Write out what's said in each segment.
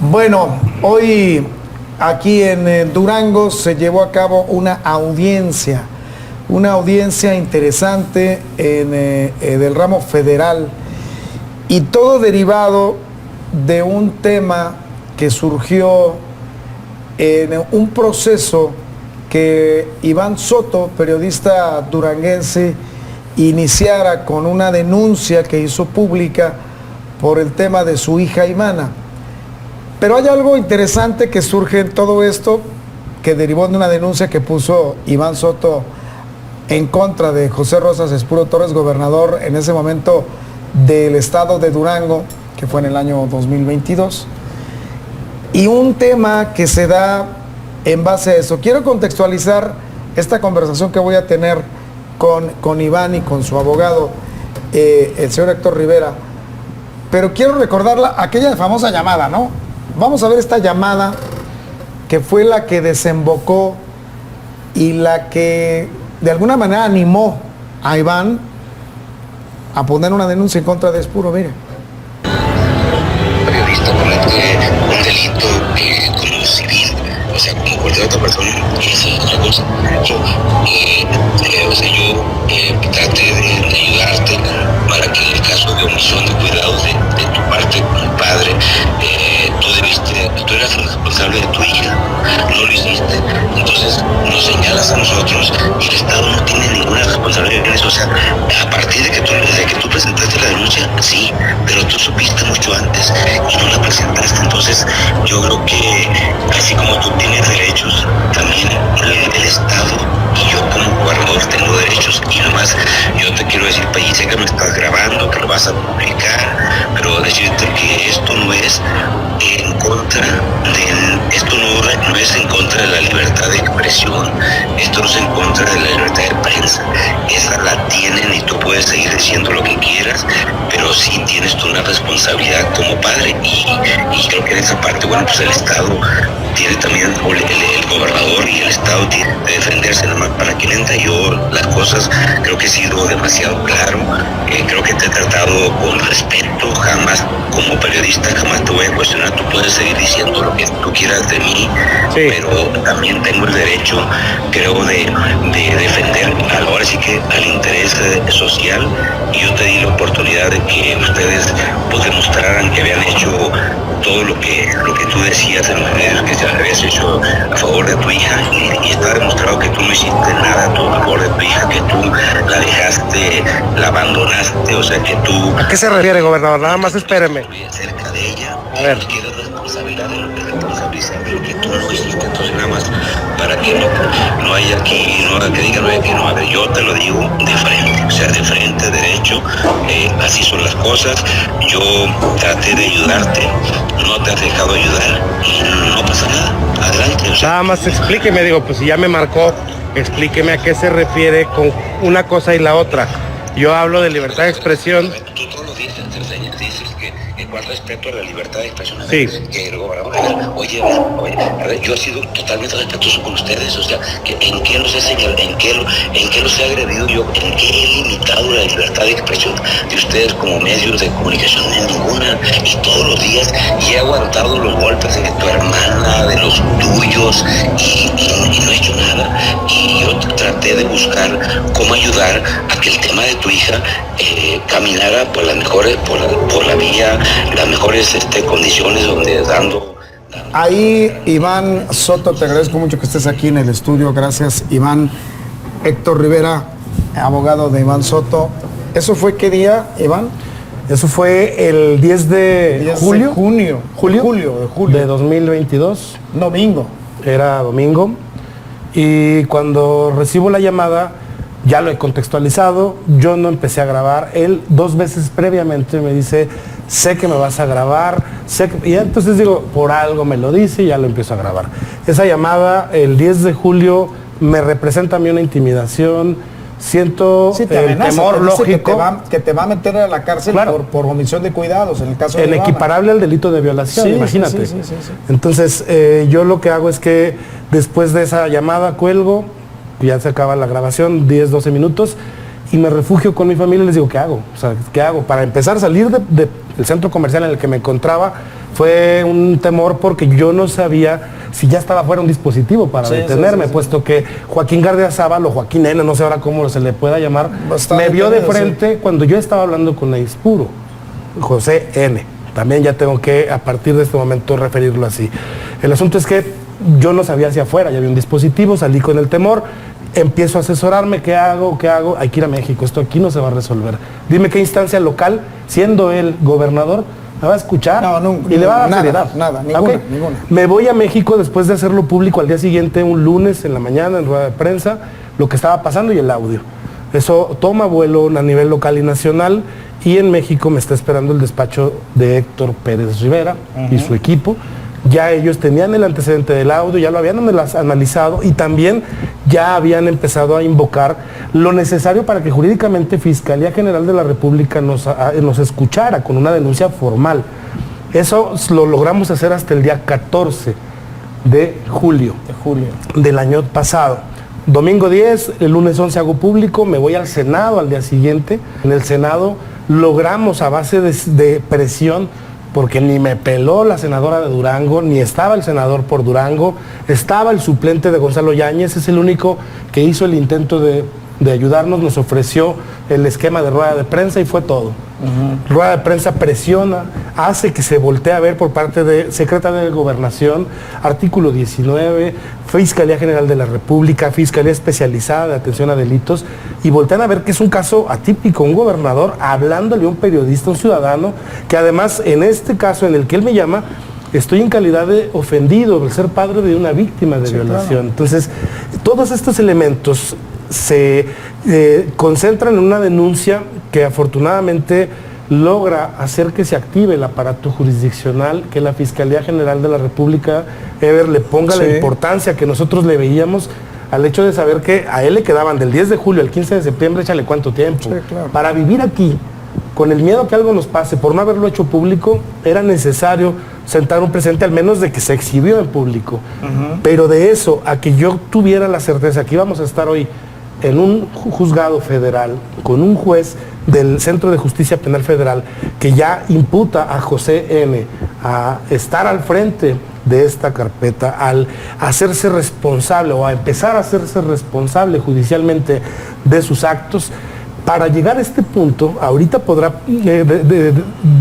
Bueno, hoy aquí en Durango se llevó a cabo una audiencia interesante del ramo federal, y todo derivado de un tema que surgió en un proceso que Iván Soto, periodista duranguense, iniciara con una denuncia que hizo pública por el tema de su hija Ivana. Pero hay algo interesante que surge en todo esto, que derivó de una denuncia que puso Iván Soto en contra de José Rosas Espuro Torres, gobernador en ese momento del estado de Durango, que fue en el año 2022. Y un tema que se da en base a eso. Quiero contextualizar esta conversación que voy a tener con Iván y con su abogado, el señor Héctor Rivera. Pero quiero recordarla, aquella famosa llamada, ¿no? Vamos a ver esta llamada que fue la que desembocó y la que de alguna manera animó a Iván a poner una denuncia en contra de Espuro. Mire. Periodista comete un delito como civil, o sea, como cualquier otra persona, y esa es otra cosa. Yo traté de ayudarte para que en el caso de omisión de cuidados de tu parte como padre, tú eras el responsable de tu hija, no lo hiciste. Entonces nos señalas a nosotros y el Estado no tiene ninguna responsabilidad en eso. O sea, a partir de que tú presentaste la denuncia, sí, pero tú supiste mucho antes y no la presentaste. Entonces yo creo que así como tú tienes derechos, también el Estado y yo como gobernador tengo derechos. Y nomás yo te quiero decir, país, sé que me estás grabando, que lo vas a publicar, pero decirte que esto no es en contra no es en contra de la libertad de expresión, esto no es en contra de la libertad de prensa. Esa la tienen y tú puedes seguir diciendo lo que quieras, pero sí tienes tú una responsabilidad como padre, y creo que en esa parte, bueno, pues el Estado tiene también, el gobernador y el Estado tiene que defenderse. Nomás para que entienda yo las cosas, creo que he sido demasiado claro, creo que te he tratado con respeto, jamás como periodista jamás te voy a cuestionar. Tú puedes seguir diciendo lo que tú quieras de mí, sí, pero también tengo el derecho, creo, de defender ahora sí que al interés social, y yo te di la oportunidad de que ustedes pues demostraran que habían hecho todo lo que tú decías en los medios, que se habías hecho a favor de tu hija, y está demostrado que tú no hiciste nada a favor de tu hija, que tú la dejaste, la abandonaste, o sea que tú... ¿A qué se refiere, gobernador? Nada más espéreme. Cerca de ella, a ver, quieres responsabilidad de lo que responsabilizar de lo que tú no hiciste. Entonces nada más para que no haya aquí, no haya que diga, no haya que no. A ver, yo te lo digo de frente, o sea, de frente, derecho, así son las cosas. Yo traté de ayudarte, no te has dejado ayudar y no pasa nada. Adelante. O sea, nada más explíqueme, digo, pues si ya me marcó, explíqueme a qué se refiere con una cosa y la otra. Yo hablo de libertad de expresión. Tú todos los días dices que cuál respeto a la libertad de expresión. Sí. Que el gobernador, oye, a ver, yo he sido totalmente respetuoso con ustedes, o sea, que en qué los he señalado, en qué los he agredido yo, en qué he limitado la libertad de expresión de ustedes como medios de comunicación, en ninguna. Y todos los días, y he aguantado los golpes de tu hermana, de los tuyos, y no he hecho nada. Y yo traté de buscar cómo ayudar a que el tema de tu hija caminara por las mejores, por la vía, las mejores condiciones, donde dando... Ahí, Iván Soto, te agradezco mucho que estés aquí en el estudio. Gracias, Iván. Héctor Rivera, abogado de Iván Soto. ¿Eso fue qué día, Iván? Eso fue el 10 de julio. Julio De 2022. Domingo. Era domingo. Y cuando recibo la llamada, ya lo he contextualizado, yo no empecé a grabar. Él 2 veces previamente me dice, sé que me vas a grabar, y entonces digo, por algo me lo dice, y ya lo empiezo a grabar. Esa llamada, el 10 de julio, me representa a mí una intimidación. Siento sí, te amenaza, temor te dice lógico. Que te va a meter a la cárcel, claro, por omisión de cuidados, en el caso de el equiparable al delito de violación, sí, imagínate. Sí. Entonces, yo lo que hago es que después de esa llamada cuelgo, ya se acaba la grabación, 10, 12 minutos, y me refugio con mi familia y les digo, ¿qué hago? O sea, ¿qué hago? Para empezar a salir del centro comercial en el que me encontraba, Fue un temor porque yo no sabía si ya estaba fuera un dispositivo para detenerme, puesto que Joaquín Gardiazabal o Joaquín N, no sé ahora cómo se le pueda llamar, me vio de frente cuando yo estaba hablando con Aispuro, José N. También ya tengo que, a partir de este momento, referirlo así. El asunto es que yo no sabía si afuera ya había un dispositivo, salí con el temor, empiezo a asesorarme, ¿qué hago? Hay que ir a México, esto aquí no se va a resolver. Dime qué instancia local, siendo él gobernador, me va a escuchar y le va a dar seriedad. Ninguna. Me voy a México después de hacerlo público al día siguiente, un lunes en la mañana, en rueda de prensa, lo que estaba pasando y el audio. Eso toma vuelo a nivel local y nacional, y en México me está esperando el despacho de Héctor Pérez Rivera y su equipo. Ya ellos tenían el antecedente del audio, ya lo habían analizado y también ya habían empezado a invocar lo necesario para que jurídicamente Fiscalía General de la República nos escuchara con una denuncia formal. Eso lo logramos hacer hasta el día 14 de julio del año pasado. Domingo 10, el lunes 11 hago público, me voy al Senado al día siguiente. En el Senado logramos, a base de presión, porque ni me peló la senadora de Durango, ni estaba el senador por Durango, estaba el suplente de Gonzalo Yáñez, es el único que hizo el intento de ayudarnos, nos ofreció el esquema de rueda de prensa y fue todo. Rueda de prensa presiona, hace que se voltee a ver por parte de Secretaría de Gobernación, artículo 19, Fiscalía General de la República, Fiscalía Especializada de Atención a Delitos, y voltean a ver que es un caso atípico, un gobernador hablándole a un periodista, un ciudadano, que además en este caso en el que él me llama, estoy en calidad de ofendido, de ser padre de una víctima de violación. Claro. Entonces, todos estos elementos se concentran en una denuncia que afortunadamente logra hacer que se active el aparato jurisdiccional, que la Fiscalía General de la República, Ever, le ponga la importancia que nosotros le veíamos al hecho de saber que a él le quedaban del 10 de julio al 15 de septiembre, échale cuánto tiempo. Claro. Para vivir aquí, con el miedo que algo nos pase, por no haberlo hecho público, era necesario sentar un precedente, al menos de que se exhibió en público. Pero de eso, a que yo tuviera la certeza que íbamos a estar hoy en un juzgado federal, con un juez del Centro de Justicia Penal Federal, que ya imputa a José N. a estar al frente de esta carpeta, al hacerse responsable o a empezar a hacerse responsable judicialmente de sus actos. Para llegar a este punto, ahorita podrá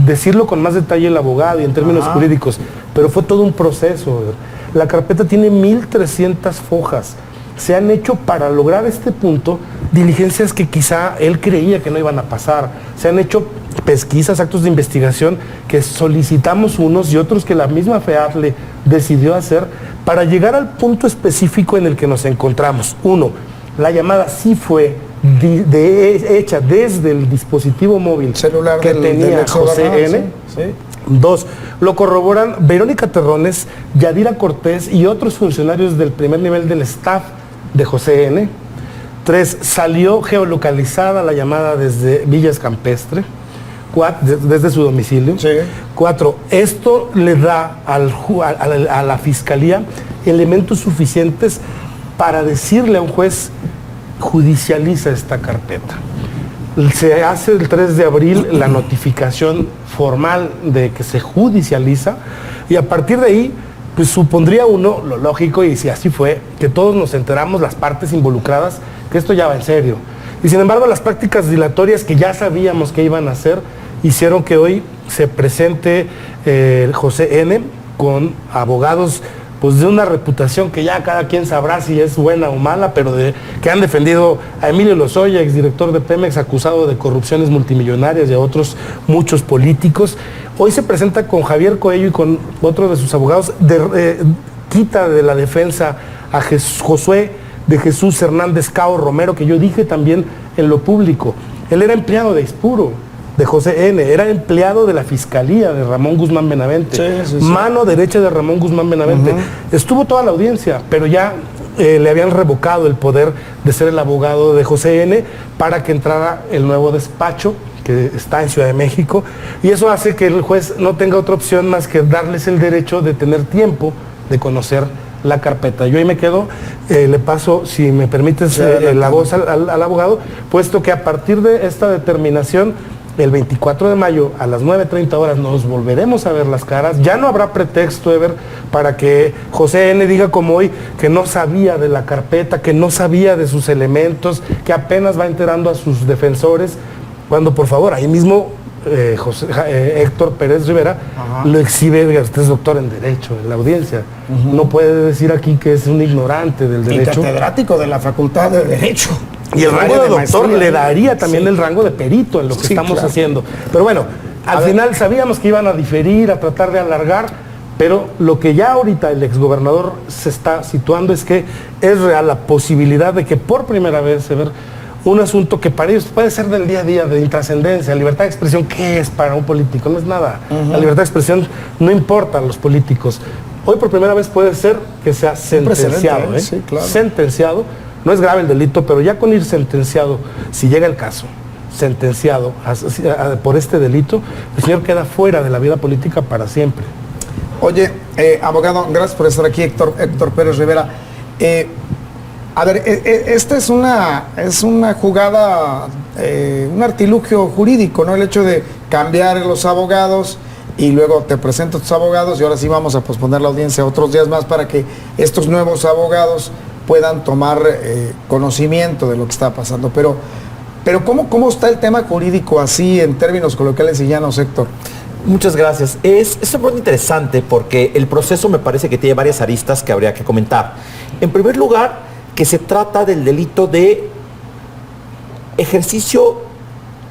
decirlo con más detalle el abogado y en términos jurídicos, pero fue todo un proceso. La carpeta tiene 1,300 fojas. Se han hecho, para lograr este punto, diligencias que quizá él creía que no iban a pasar. Se han hecho pesquisas, actos de investigación que solicitamos unos y otros que la misma FEADLE decidió hacer para llegar al punto específico en el que nos encontramos. Uno, la llamada sí fue hecha desde el dispositivo móvil celular que tenía José N. Dos, lo corroboran Verónica Terrones, Yadira Cortés y otros funcionarios del primer nivel del staff de José N. Tres, salió geolocalizada la llamada desde Villas Campestre, desde su domicilio. Cuatro, esto le da a la Fiscalía elementos suficientes para decirle a un juez: judicializa esta carpeta. Se hace el 3 de abril la notificación formal de que se judicializa, y a partir de ahí, pues supondría uno, lo lógico, y si así fue, que todos nos enteramos, las partes involucradas, que esto ya va en serio. Y sin embargo, las prácticas dilatorias que ya sabíamos que iban a hacer, hicieron que hoy se presente José N. con abogados pues de una reputación que ya cada quien sabrá si es buena o mala, pero que han defendido a Emilio Lozoya, exdirector de Pemex, acusado de corrupciones multimillonarias, y a otros muchos políticos. Hoy se presenta con Javier Coello y con otro de sus abogados, quita de la defensa a Josué de Jesús Hernández Cao Romero, que yo dije también en lo público. Él era empleado de Aispuro, de José N., era empleado de la Fiscalía de Ramón Guzmán Benavente, mano derecha de Ramón Guzmán Benavente. Estuvo toda la audiencia, pero ya le habían revocado el poder de ser el abogado de José N. para que entrara el nuevo despacho que está en Ciudad de México, y eso hace que el juez no tenga otra opción más que darles el derecho de tener tiempo de conocer la carpeta. Yo ahí me quedo, le paso, si me permites, la voz al abogado, puesto que a partir de esta determinación el 24 de mayo a las 9:30 horas nos volveremos a ver las caras. Ya no habrá pretexto, Ever, para que José N. diga como hoy que no sabía de la carpeta, que no sabía de sus elementos, que apenas va enterando a sus defensores, cuando por favor, ahí mismo Héctor Pérez Rivera lo exhibe. Usted es doctor en Derecho, en la audiencia. No puede decir aquí que es un ignorante del derecho. Y catedrático de la Facultad de Derecho. Y el rango de doctor le daría también el rango de perito en lo que estamos haciendo. Pero bueno, al final sabíamos que iban a diferir, a tratar de alargar, pero lo que ya ahorita el exgobernador se está situando es que es real la posibilidad de que por primera vez se ver un asunto que para ellos puede ser del día a día, de intrascendencia. Libertad de expresión, ¿qué es para un político? No es nada. La libertad de expresión no importa a los políticos. Hoy por primera vez puede ser que sea sentenciado. Sí, claro. Sentenciado. No es grave el delito, pero ya con ir sentenciado, si llega el caso, sentenciado por este delito, el señor queda fuera de la vida política para siempre. Oye, abogado, gracias por estar aquí, Héctor Pérez Rivera. A ver, esta es una jugada, un artilugio jurídico, ¿no? El hecho de cambiar los abogados y luego te presento a tus abogados y ahora sí vamos a posponer la audiencia otros días más para que estos nuevos abogados puedan tomar conocimiento de lo que está pasando. Pero ¿cómo está el tema jurídico así en términos coloquiales y llanos, Héctor? Muchas gracias. Es muy interesante porque el proceso me parece que tiene varias aristas que habría que comentar. En primer lugar, que se trata del delito de ejercicio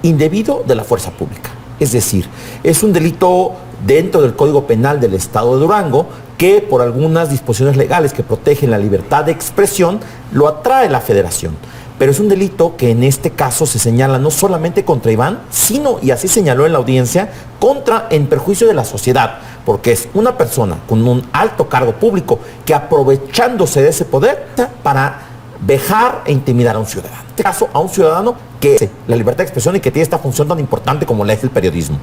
indebido de la fuerza pública. Es decir, es un delito dentro del Código Penal del Estado de Durango que por algunas disposiciones legales que protegen la libertad de expresión lo atrae la Federación. Pero es un delito que en este caso se señala no solamente contra Iván, sino, y así señaló en la audiencia, en perjuicio de la sociedad, porque es una persona con un alto cargo público que aprovechándose de ese poder para vejar e intimidar a un ciudadano. En este caso, a un ciudadano que es la libertad de expresión y que tiene esta función tan importante como la es el periodismo.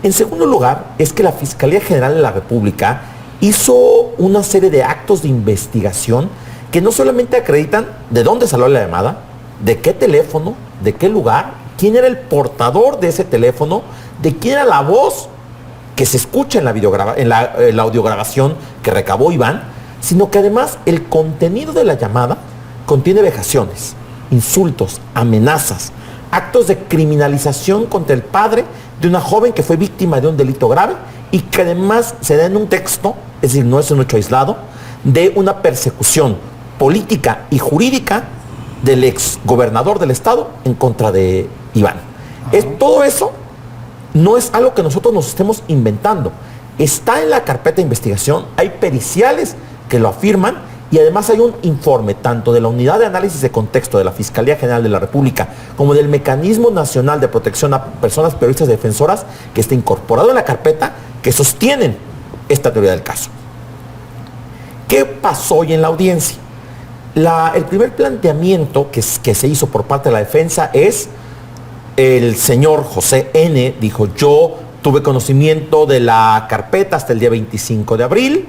En segundo lugar, es que la Fiscalía General de la República hizo una serie de actos de investigación que no solamente acreditan de dónde salió la llamada, de qué teléfono, de qué lugar, quién era el portador de ese teléfono, de quién era la voz que se escucha en la audiograbación que recabó Iván, sino que además el contenido de la llamada contiene vejaciones, insultos, amenazas, actos de criminalización contra el padre de una joven que fue víctima de un delito grave y que además se da en un texto, es decir, no es un hecho aislado, de una persecución política y jurídica del ex gobernador del estado en contra de Iván. Todo eso no es algo que nosotros nos estemos inventando. Está en la carpeta de investigación, hay periciales que lo afirman y además hay un informe tanto de la Unidad de Análisis de Contexto de la Fiscalía General de la República como del Mecanismo Nacional de Protección a Personas Periodistas Defensoras que está incorporado en la carpeta que sostienen esta teoría del caso. ¿Qué pasó hoy en la audiencia? El primer planteamiento que se hizo por parte de la defensa es el señor José N. dijo: yo tuve conocimiento de la carpeta hasta el día 25 de abril,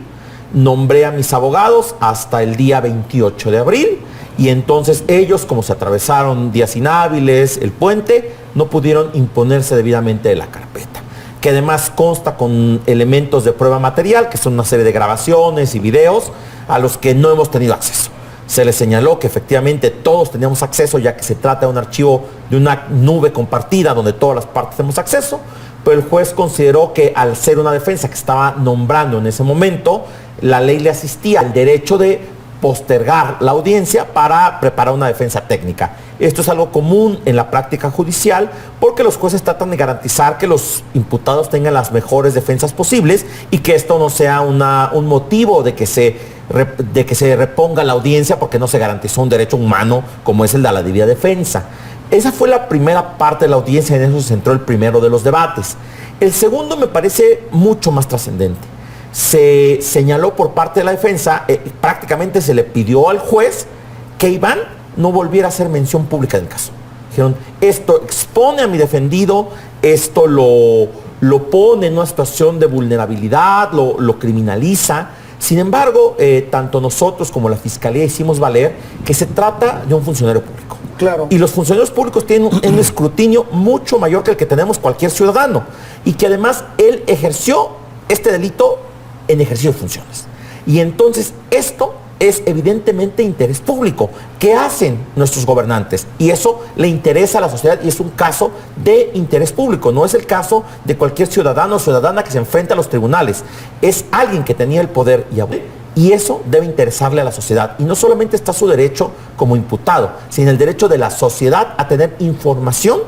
nombré a mis abogados hasta el día 28 de abril y entonces ellos, como se atravesaron días inhábiles, el puente, no pudieron imponerse debidamente de la carpeta, que además consta con elementos de prueba material, que son una serie de grabaciones y videos a los que no hemos tenido acceso. Se les señaló que efectivamente todos teníamos acceso, ya que se trata de un archivo de una nube compartida donde todas las partes tenemos acceso, pero el juez consideró que al ser una defensa que estaba nombrando en ese momento, la ley le asistía al derecho de postergar la audiencia para preparar una defensa técnica. Esto es algo común en la práctica judicial porque los jueces tratan de garantizar que los imputados tengan las mejores defensas posibles y que esto no sea un motivo de que se reponga la audiencia porque no se garantizó un derecho humano como es el de la debida defensa. Esa fue la primera parte de la audiencia, en eso se centró el primero de los debates. El segundo me parece mucho más trascendente. Se señaló por parte de la defensa, prácticamente se le pidió al juez que Iván no volviera a hacer mención pública del caso. Dijeron, esto expone a mi defendido, esto lo pone en una situación de vulnerabilidad, lo criminaliza. Sin embargo, tanto nosotros como la Fiscalía hicimos valer que se trata de un funcionario público. Claro. Y los funcionarios públicos tienen un escrutinio mucho mayor que el que tenemos cualquier ciudadano. Y que además él ejerció este delito en ejercicio de funciones. Y entonces esto es evidentemente interés público. ¿Qué hacen nuestros gobernantes? Y eso le interesa a la sociedad y es un caso de interés público. No es el caso de cualquier ciudadano o ciudadana que se enfrenta a los tribunales. Es alguien que tenía el poder y eso debe interesarle a la sociedad. Y no solamente está su derecho como imputado, sino el derecho de la sociedad a tener información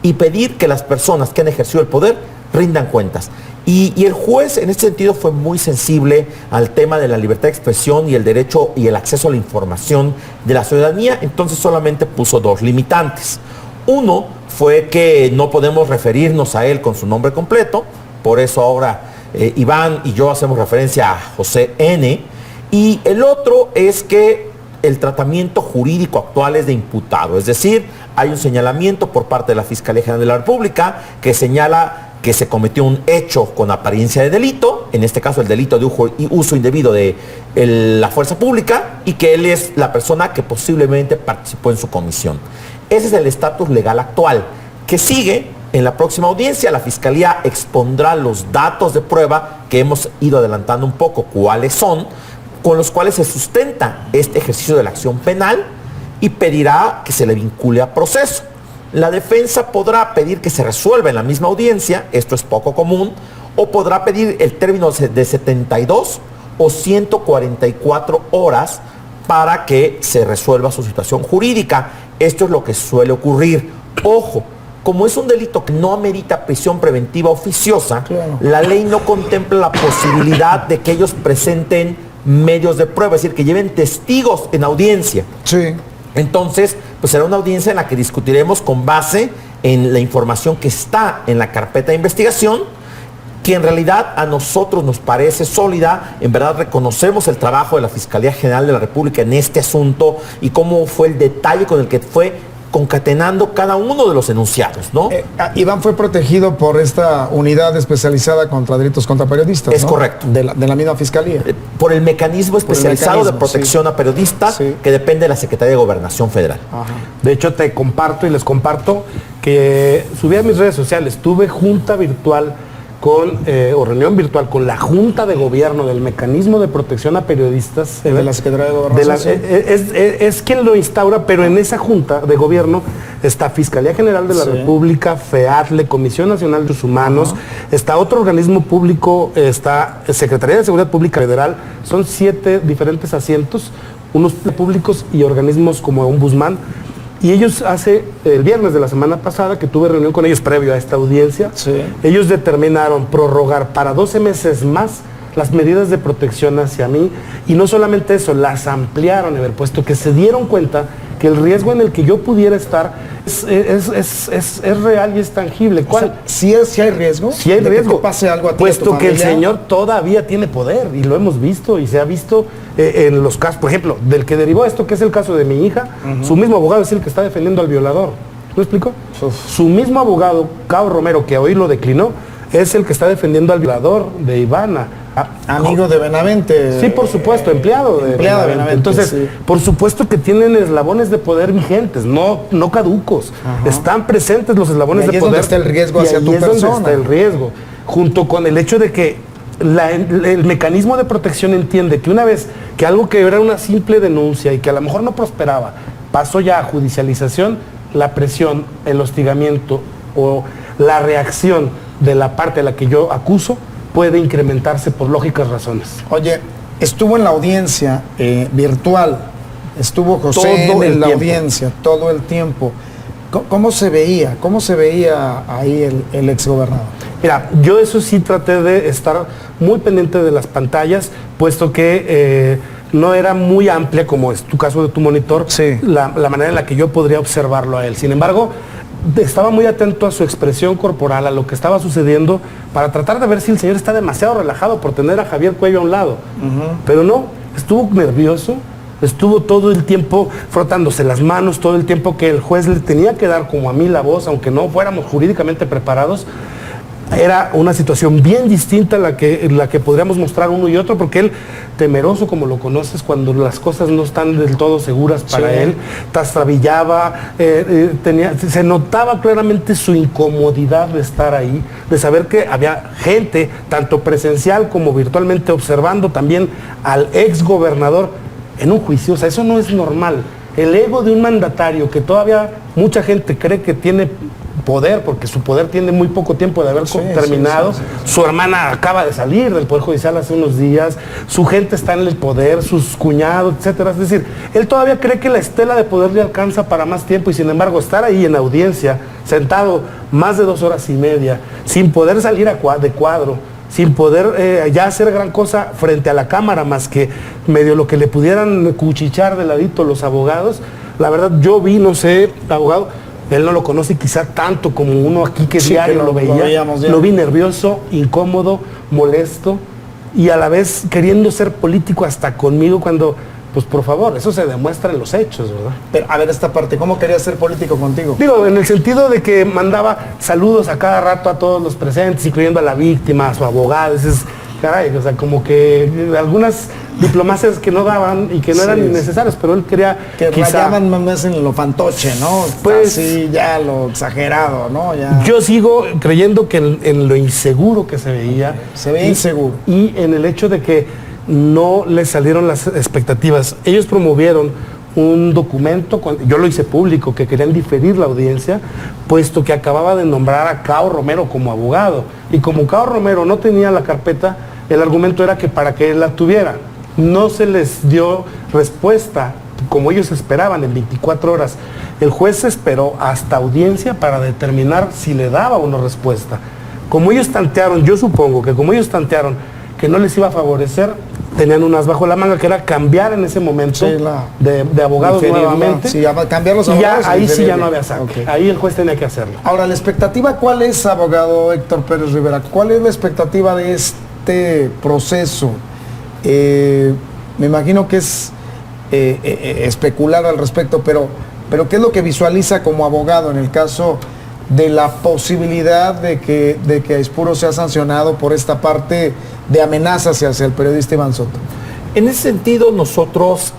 y pedir que las personas que han ejercido el poder rindan cuentas. Y el juez en este sentido fue muy sensible al tema de la libertad de expresión y el derecho y el acceso a la información de la ciudadanía, entonces solamente puso dos limitantes. Uno fue que no podemos referirnos a él con su nombre completo, por eso ahora Iván y yo hacemos referencia a José N. Y el otro es que el tratamiento jurídico actual es de imputado, es decir, hay un señalamiento por parte de la Fiscalía General de la República que señala que se cometió un hecho con apariencia de delito, en este caso el delito de uso indebido de la fuerza pública, y que él es la persona que posiblemente participó en su comisión. Ese es el estatus legal actual, que sigue en la próxima audiencia. La Fiscalía expondrá los datos de prueba que hemos ido adelantando un poco, cuáles son, con los cuales se sustenta este ejercicio de la acción penal y pedirá que se le vincule a proceso. La defensa podrá pedir que se resuelva en la misma audiencia, esto es poco común, o podrá pedir el término de 72 o 144 horas para que se resuelva su situación jurídica. Esto es lo que suele ocurrir. Ojo, como es un delito que no amerita prisión preventiva oficiosa, claro, la ley no contempla la posibilidad de que ellos presenten medios de prueba, es decir, que lleven testigos en audiencia. Sí. Entonces, pues será una audiencia en la que discutiremos con base en la información que está en la carpeta de investigación, que en realidad a nosotros nos parece sólida. En verdad reconocemos el trabajo de la Fiscalía General de la República en este asunto y cómo fue el detalle con el que fue concatenando cada uno de los enunciados, ¿no? Iván fue protegido por esta unidad especializada contra delitos contra periodistas, Es ¿no? correcto. De la misma Fiscalía. Por el mecanismo especializado de protección sí, a periodistas, sí, que depende de la Secretaría de Gobernación Federal. Ajá. De hecho, te comparto y les comparto que subí a mis redes sociales, tuve junta virtual o reunión virtual con la Junta de Gobierno del Mecanismo de Protección a Periodistas. De la Secretaría de Gobernación. Es quien lo instaura, pero en esa Junta de Gobierno está Fiscalía General de la República, FEATLE, Comisión Nacional de Derechos Humanos, está otro organismo público, está Secretaría de Seguridad Pública Federal, son 7 diferentes asientos, unos públicos y organismos como Ombudsman. Y ellos el viernes de la semana pasada, que tuve reunión con ellos previo a esta audiencia, ellos determinaron prorrogar para 12 meses más las medidas de protección hacia mí. Y no solamente eso, las ampliaron, puesto que se dieron cuenta que el riesgo en el que yo pudiera estar es real y es tangible. ¿Cuál? O sea, ¿sí hay riesgo? Sí hay riesgo. Que pase algo a ti, puesto a tu que el familia. señor todavía tiene poder y lo hemos visto y se ha visto en los casos, por ejemplo, del que derivó esto, que es el caso de mi hija, su mismo abogado es el que está defendiendo al violador. ¿Lo explico? Su mismo abogado, Cabo Romero, que hoy lo declinó, es el que está defendiendo al violador de Ivana. Amigo de Benavente. Sí, por supuesto, empleado de Benavente. Entonces, por supuesto que tienen eslabones de poder vigentes, no caducos. Están presentes los eslabones de poder. Ahí es donde está el riesgo hacia tu persona. Ahí es donde está el riesgo. Junto con el hecho de que el mecanismo de protección entiende que una vez que algo que era una simple denuncia y que a lo mejor no prosperaba, pasó ya a judicialización, la presión, el hostigamiento o la reacción de la parte a la que yo acuso puede incrementarse por lógicas razones. Oye, estuvo en la audiencia virtual, estuvo José en la audiencia todo el tiempo. ¿Cómo se veía? ¿Cómo se veía ahí el exgobernador? Mira, yo eso sí traté de estar muy pendiente de las pantallas, puesto que no era muy amplia, como es tu caso de tu monitor, la manera en la que yo podría observarlo a él. Sin embargo, estaba muy atento a su expresión corporal, a lo que estaba sucediendo, para tratar de ver si el señor está demasiado relajado por tener a Javier Cuello a un lado. Pero no, estuvo nervioso, estuvo todo el tiempo frotándose las manos, todo el tiempo que el juez le tenía que dar como a mí la voz, aunque no fuéramos jurídicamente preparados. era una situación bien distinta a la que podríamos mostrar uno y otro, porque él, temeroso como lo conoces, cuando las cosas no están del todo seguras para él, trastabillaba, se notaba claramente su incomodidad de estar ahí, de saber que había gente, tanto presencial como virtualmente, observando también al ex gobernador en un juicio. O sea, eso no es normal. El ego de un mandatario que todavía mucha gente cree que tiene poder, porque su poder tiene muy poco tiempo de haber terminado. Su hermana acaba de salir del Poder Judicial hace unos días, su gente está en el poder, sus cuñados, etcétera. Es decir, él todavía cree que la estela de poder le alcanza para más tiempo, y sin embargo estar ahí en audiencia, sentado más de 2 horas y media, sin poder salir de cuadro, sin poder ya hacer gran cosa frente a la cámara, más que medio lo que le pudieran cuchichar de ladito los abogados. La verdad, yo vi, no sé, abogado, él no lo conoce quizá tanto como uno aquí que diario lo veía. Lo vi nervioso, incómodo, molesto, y a la vez queriendo ser político hasta conmigo, cuando, pues por favor, eso se demuestra en los hechos, ¿verdad? Pero a ver esta parte, ¿cómo quería ser político contigo? Digo, en el sentido de que mandaba saludos a cada rato a todos los presentes, incluyendo a la víctima, a su abogado. Es, caray, o sea, como que algunas diplomacias que no daban y que no eran innecesarias, pero él quería que rayaban más en lo fantoche, ¿no? Pues sí, ya lo exagerado, ¿no? Ya. Yo sigo creyendo que en lo inseguro que se veía. Se veía inseguro. Y en el hecho de que no les salieron las expectativas. Ellos promovieron un documento, yo lo hice público, que querían diferir la audiencia, puesto que acababa de nombrar a Cao Romero como abogado. Y como Cao Romero no tenía la carpeta, el argumento era que para que él la tuviera. No se les dio respuesta como ellos esperaban en 24 horas. El juez esperó hasta audiencia para determinar si le daba una respuesta. Como ellos tantearon, yo supongo que como ellos tantearon que no les iba a favorecer, tenían unas bajo la manga, que era cambiar en ese momento de abogados nuevamente. Sí, cambiar los abogados. Y ya ahí sí ya no había saque. Okay. Ahí el juez tenía que hacerlo. Ahora, la expectativa, ¿cuál es, abogado Héctor Pérez Rivera? ¿Cuál es la expectativa de este proceso? Me imagino que es especular al respecto, pero ¿qué es lo que visualiza como abogado en el caso de la posibilidad de que Aispuro sea sancionado por esta parte de amenazas hacia el periodista Iván Soto? En ese sentido, nosotros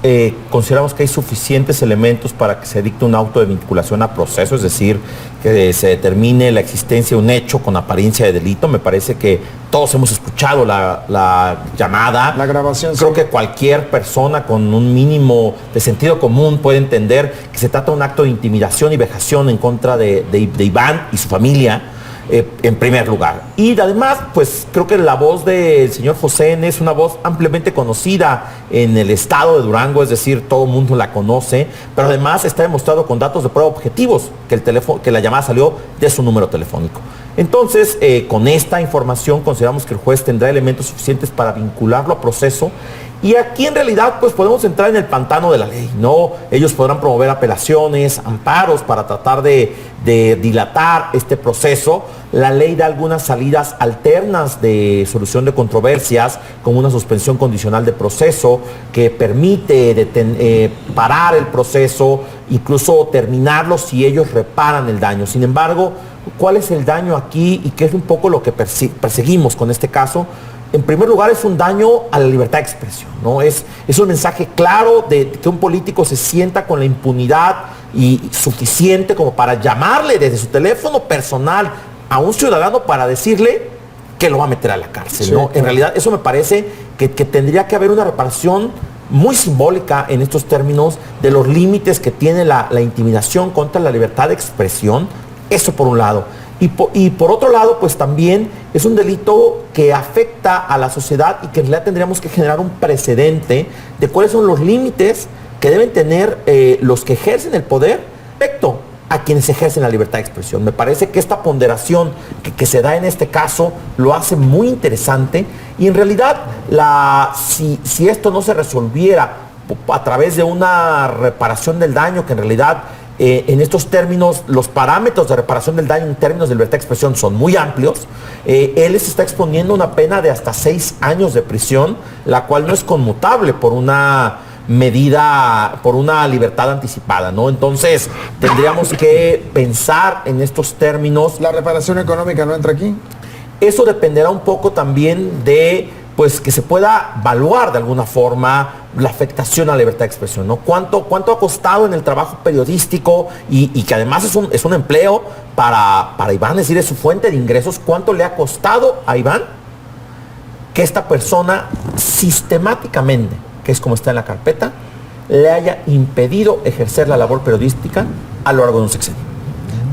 consideramos que hay suficientes elementos para que se dicte un auto de vinculación a proceso, es decir, que se determine la existencia de un hecho con apariencia de delito. Me parece que todos hemos escuchado la llamada. La grabación. Creo que cualquier persona con un mínimo de sentido común puede entender que se trata de un acto de intimidación y vejación en contra de Iván y su familia. En primer lugar. Y además, pues creo que la voz del señor José N. es una voz ampliamente conocida en el estado de Durango, es decir, todo el mundo la conoce, pero además está demostrado con datos de prueba objetivos que la llamada salió de su número telefónico. Entonces, con esta información consideramos que el juez tendrá elementos suficientes para vincularlo a proceso. Y aquí en realidad pues podemos entrar en el pantano de la ley, ¿no? Ellos podrán promover apelaciones, amparos para tratar de dilatar este proceso. La ley da algunas salidas alternas de solución de controversias, como una suspensión condicional de proceso que permite parar el proceso, incluso terminarlo si ellos reparan el daño. Sin embargo, ¿cuál es el daño aquí y qué es un poco lo que perseguimos con este caso? En primer lugar, es un daño a la libertad de expresión, ¿no? Es un mensaje claro de que un político se sienta con la impunidad y suficiente como para llamarle desde su teléfono personal a un ciudadano para decirle que lo va a meter a la cárcel, ¿no? Claro. En realidad, eso me parece que tendría que haber una reparación muy simbólica en estos términos de los límites que tiene la intimidación contra la libertad de expresión. Eso por un lado. Y por otro lado, pues también es un delito que afecta a la sociedad y que en realidad tendríamos que generar un precedente de cuáles son los límites que deben tener los que ejercen el poder respecto a quienes ejercen la libertad de expresión. Me parece que esta ponderación que se da en este caso lo hace muy interesante y en realidad si esto no se resolviera a través de una reparación del daño, que en realidad en estos términos, los parámetros de reparación del daño en términos de libertad de expresión son muy amplios. Él se está exponiendo a una pena de hasta 6 años de prisión, la cual no es conmutable por una medida, por una libertad anticipada, ¿no? Entonces, tendríamos que pensar en estos términos. ¿La reparación económica no entra aquí? Eso dependerá un poco también de, pues, que se pueda evaluar de alguna forma la afectación a la libertad de expresión, ¿no? ¿Cuánto ha costado en el trabajo periodístico y que además es un empleo para Iván, es decir, es su fuente de ingresos? ¿Cuánto le ha costado a Iván que esta persona sistemáticamente, que es como está en la carpeta, le haya impedido ejercer la labor periodística a lo largo de un sexenio?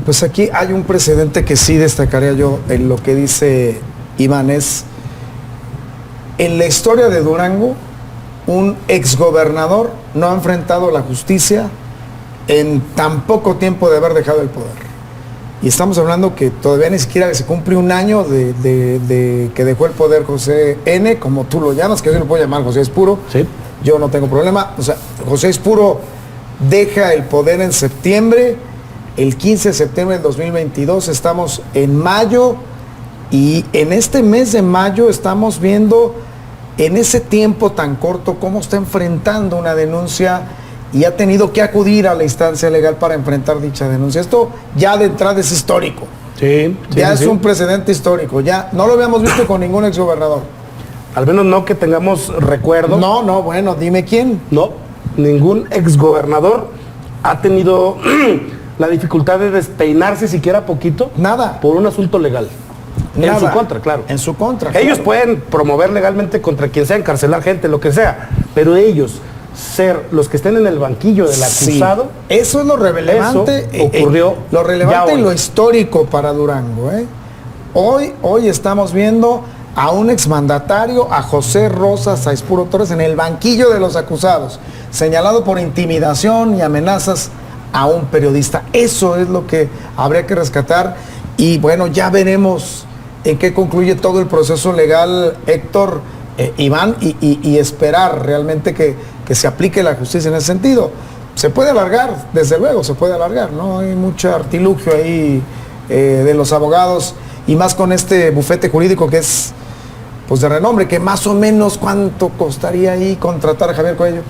Pues aquí hay un precedente que sí destacaría yo en lo que dice Iván. Es en la historia de Durango, un exgobernador no ha enfrentado la justicia en tan poco tiempo de haber dejado el poder. Y estamos hablando que todavía ni siquiera se cumple un año de que dejó el poder José N., como tú lo llamas, que yo lo puedo llamar José Espuro. Sí. Yo no tengo problema. O sea, José Espuro deja el poder en septiembre, el 15 de septiembre del 2022, estamos en mayo, y en este mes de mayo estamos viendo en ese tiempo tan corto cómo está enfrentando una denuncia y ha tenido que acudir a la instancia legal para enfrentar dicha denuncia. Esto ya de entrada es histórico. Sí, Ya es un precedente histórico. Ya no lo habíamos visto con ningún exgobernador. Al menos no que tengamos recuerdo. No, bueno, dime quién. No, ningún exgobernador ha tenido la dificultad de despeinarse siquiera poquito. Nada. Por un asunto legal. En Nada. su contra, claro. En su contra. Ellos claro. pueden promover legalmente contra quien sea, encarcelar gente, lo que sea, pero ellos ser los que estén en el banquillo del acusado. Sí, eso es lo relevante. Eso ocurrió lo relevante ya y lo hoy. histórico para Durango. Hoy estamos viendo a un exmandatario, a José Rosa Saizpuro Torres, en el banquillo de los acusados, señalado por intimidación y amenazas a un periodista. Eso es lo que habría que rescatar. Y bueno, ya veremos en qué concluye todo el proceso legal, Héctor, Iván, y esperar realmente que se aplique la justicia en ese sentido. Se puede alargar, desde luego, se puede alargar, ¿no? Hay mucho artilugio ahí de los abogados, y más con este bufete jurídico que es, pues, de renombre, que más o menos ¿cuánto costaría ahí contratar a Javier Cuello?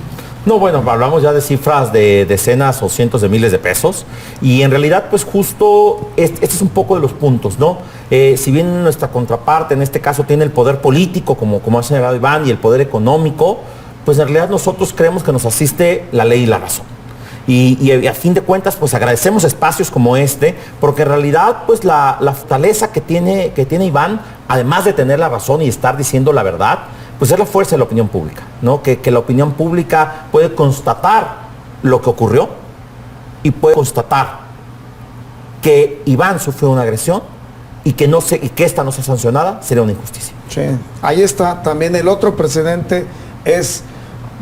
No, bueno, hablamos ya de cifras de decenas o cientos de miles de pesos, y en realidad, pues justo este es un poco de los puntos, ¿no? Si bien nuestra contraparte en este caso tiene el poder político, como ha señalado Iván, y el poder económico, pues en realidad nosotros creemos que nos asiste la ley y la razón. Y a fin de cuentas, pues agradecemos espacios como este, porque en realidad, pues la fortaleza que tiene Iván, además de tener la razón y estar diciendo la verdad, pues es la fuerza de la opinión pública, ¿no? Que la opinión pública puede constatar lo que ocurrió y puede constatar que Iván sufrió una agresión y que esta no sea sancionada, sería una injusticia. Sí. Ahí está también el otro precedente, es,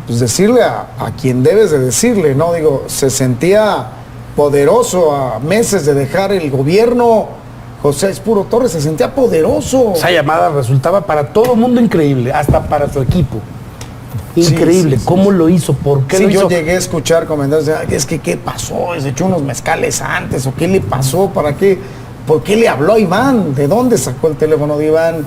pues, decirle a quien debes de decirle, ¿no? Digo, se sentía poderoso a meses de dejar el gobierno. José Espuro Torres se sentía poderoso. Esa llamada resultaba para todo el mundo increíble, hasta para su equipo. Increíble, Sí. ¿cómo lo hizo? ¿Por qué Sí, lo hizo? yo llegué a escuchar comentarios, es que ¿qué pasó? ¿Se echó unos mezcales antes? ¿O qué le pasó? ¿Para qué? ¿Por qué le habló a Iván? ¿De dónde sacó el teléfono de Iván?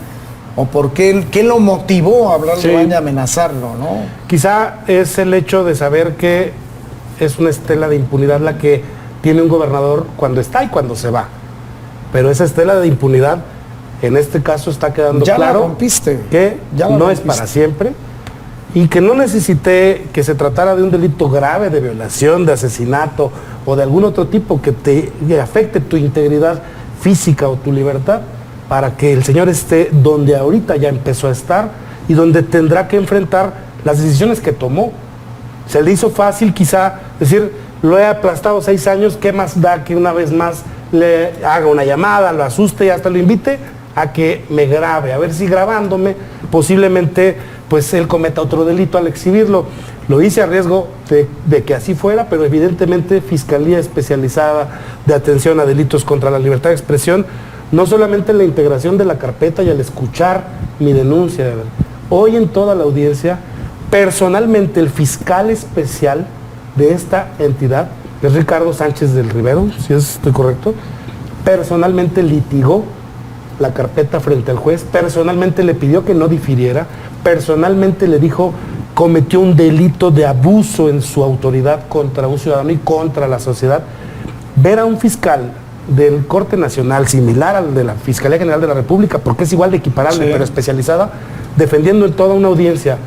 ¿O por qué lo motivó a hablar de Iván y amenazarlo, no? Quizá es el hecho de saber que es una estela de impunidad la que tiene un gobernador cuando está y cuando se va. Pero esa estela de impunidad, en este caso, está quedando Ya la claro rompiste. que Ya la no es rompiste. para siempre y que no necesité que se tratara de un delito grave de violación, de asesinato o de algún otro tipo que te afecte tu integridad física o tu libertad para que el señor esté donde ahorita ya empezó a estar y donde tendrá que enfrentar las decisiones que tomó. Se le hizo fácil quizá decir, lo he aplastado 6 años, ¿qué más da que una vez más le haga una llamada, lo asuste y hasta lo invite a que me grabe, a ver si grabándome posiblemente pues él cometa otro delito al exhibirlo? Lo hice a riesgo de que así fuera, pero evidentemente Fiscalía Especializada de Atención a Delitos contra la Libertad de Expresión, no solamente en la integración de la carpeta y al escuchar mi denuncia, hoy en toda la audiencia, personalmente el fiscal especial de esta entidad, que es Ricardo Sánchez del Rivero, si estoy correcto, personalmente litigó la carpeta frente al juez, personalmente le pidió que no difiriera, personalmente le dijo cometió un delito de abuso en su autoridad contra un ciudadano y contra la sociedad. Ver a un fiscal del Corte Nacional, similar al de la Fiscalía General de la República, porque es igual de equiparable, Sí. pero especializada, defendiendo en toda una audiencia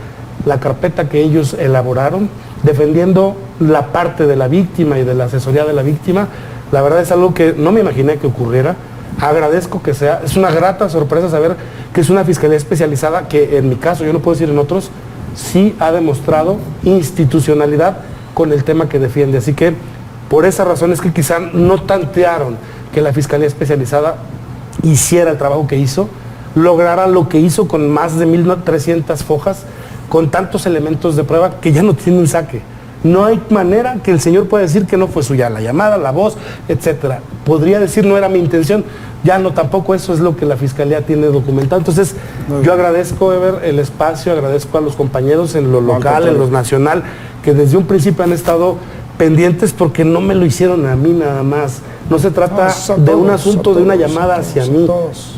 la carpeta que ellos elaboraron, defendiendo la parte de la víctima y de la asesoría de la víctima. La verdad es algo que no me imaginé que ocurriera. Agradezco que sea, es una grata sorpresa saber que es una fiscalía especializada que en mi caso, yo no puedo decir en otros, sí ha demostrado institucionalidad con el tema que defiende. Así que por esa razón es que quizá no tantearon que la fiscalía especializada hiciera el trabajo que hizo, lograra lo que hizo con más de 1.300 fojas, con tantos elementos de prueba que ya no tienen saque. No hay manera que el señor pueda decir que no fue suya la llamada, la voz, etcétera. Podría decir no era mi intención, ya no, tampoco eso es lo que la fiscalía tiene documentado. Entonces, yo agradezco, Ever, el espacio, agradezco a los compañeros en lo local, en lo nacional, que desde un principio han estado pendientes porque no me lo hicieron a mí nada más. No se trata de un asunto, de una llamada hacia mí.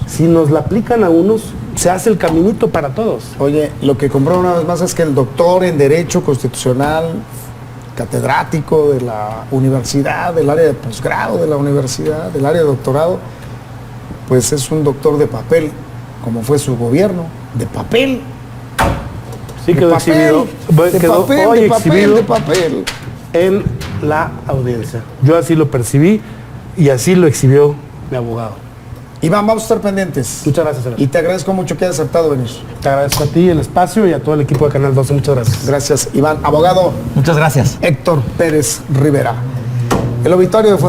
Si nos la aplican a unos, se hace el caminito para todos. Oye, lo que compró una vez más es que el doctor en Derecho Constitucional, catedrático de la universidad, del área de posgrado de la universidad, del área de doctorado, pues es un doctor de papel, como fue su gobierno, de papel. Sí, De quedó papel, exhibido, de quedó papel, hoy de papel, exhibido de papel. en la audiencia. Yo así lo percibí y así lo exhibió mi abogado. Iván, vamos a estar pendientes. Muchas gracias, Ever. Y te agradezco mucho que hayas aceptado venir. Te agradezco a ti el espacio y a todo el equipo de Canal 12. Muchas gracias. Gracias, Iván. Abogado Muchas gracias. Héctor Pérez Rivera. El obituario de